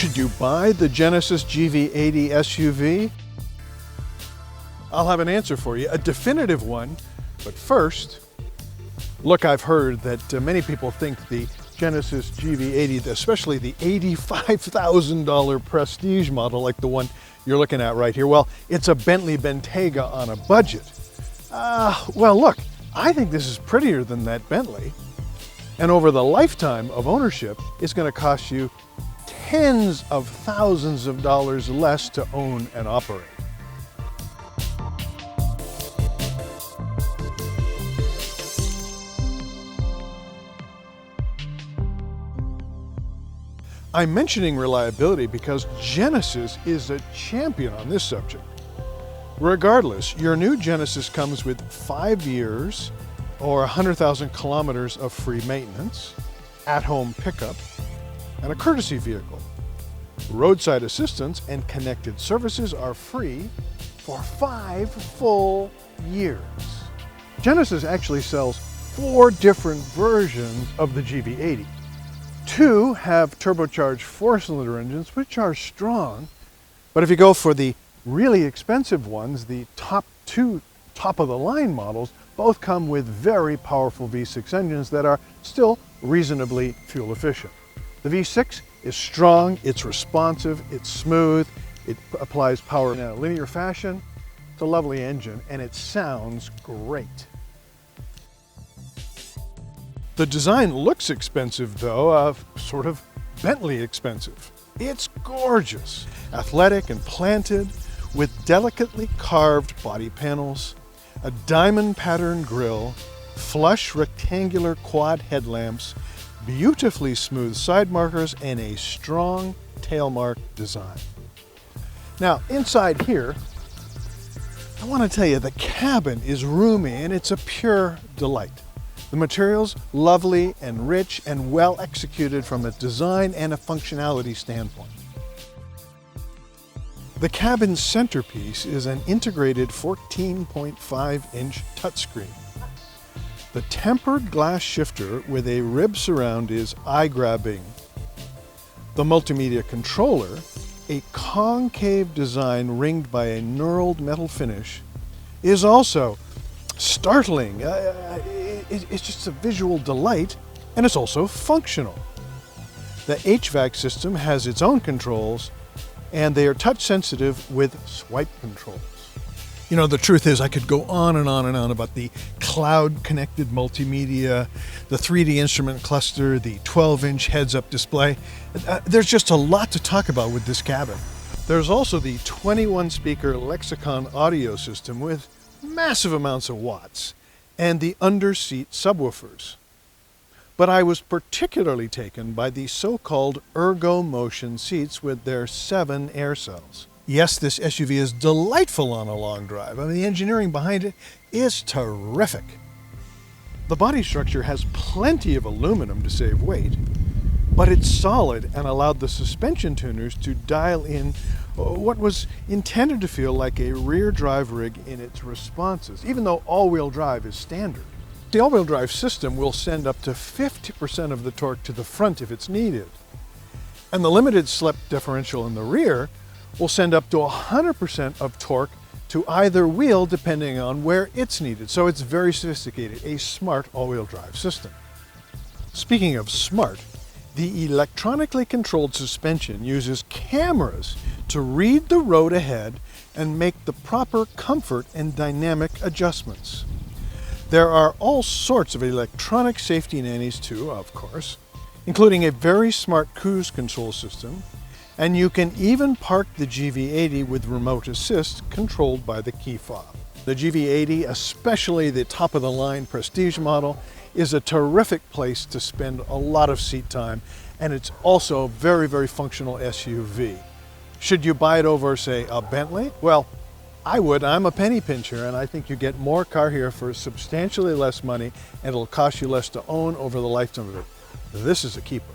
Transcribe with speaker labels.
Speaker 1: Should you buy the Genesis GV80 SUV? I'll have an answer for you, a definitive one. But first, look, I've heard that many people think the Genesis GV80, especially the $85,000 prestige model like the one you're looking at right here, well, it's a Bentley Bentayga on a budget. Well, look, I think this is prettier than that Bentley. And over the lifetime of ownership, it's going to cost you tens of thousands of dollars less to own and operate. I'm mentioning reliability because Genesis is a champion on this subject. Regardless, your new Genesis comes with 5 years or 100,000 kilometers of free maintenance, at-home pickup, and a courtesy vehicle. Roadside assistance and connected services are free for 5 full years. Genesis actually sells 4 different versions of the GV80. 2 have turbocharged 4-cylinder engines, which are strong. But if you go for the really expensive ones, the top 2 top-of-the-line models both come with very powerful V6 engines that are still reasonably fuel efficient. The V6 is strong, it's responsive, it's smooth, it applies power in a linear fashion. It's a lovely engine and it sounds great. The design looks expensive though, sort of Bentley expensive. It's gorgeous, athletic and planted with delicately carved body panels, a diamond patterned grille, flush rectangular quad headlamps, beautifully smooth side markers, and a strong tail mark design. Now inside here, I want to tell you the cabin is roomy and it's a pure delight. The material's lovely and rich and well executed from a design and a functionality standpoint. The cabin's centerpiece is an integrated 14.5-inch touchscreen. The tempered glass shifter with a rib surround is eye-grabbing. The multimedia controller, a concave design ringed by a knurled metal finish, is also startling. It's just a visual delight, and it's also functional. The HVAC system has its own controls, and they are touch sensitive with swipe controls. You know, the truth is I could go on and on and on about the cloud connected multimedia, the 3D instrument cluster, the 12-inch heads-up display. There's just a lot to talk about with this cabin. There's also the 21-speaker Lexicon audio system with massive amounts of watts, and the under-seat subwoofers. But I was particularly taken by the so-called Ergo Motion seats with their 7 air cells. Yes, this SUV is delightful on a long drive. I mean, the engineering behind it is terrific. The body structure has plenty of aluminum to save weight, but it's solid and allowed the suspension tuners to dial in what was intended to feel like a rear drive rig in its responses, even though all-wheel drive is standard. The all-wheel drive system will send up to 50% of the torque to the front if it's needed. And the limited slip differential in the rear will send up to 100% of torque to either wheel depending on where it's needed. So it's very sophisticated, a smart all-wheel drive system. Speaking of smart, the electronically controlled suspension uses cameras to read the road ahead and make the proper comfort and dynamic adjustments. There are all sorts of electronic safety nannies too, of course, including a very smart cruise control system, and you can even park the GV80 with remote assist controlled by the key fob. The GV80, especially the top-of-the-line Prestige model, is a terrific place to spend a lot of seat time, and it's also a very, very functional SUV. Should you buy it over, say, a Bentley? Well, I would. I'm a penny pincher, and I think you get more car here for substantially less money, and it'll cost you less to own over the lifetime of it. This is a keeper.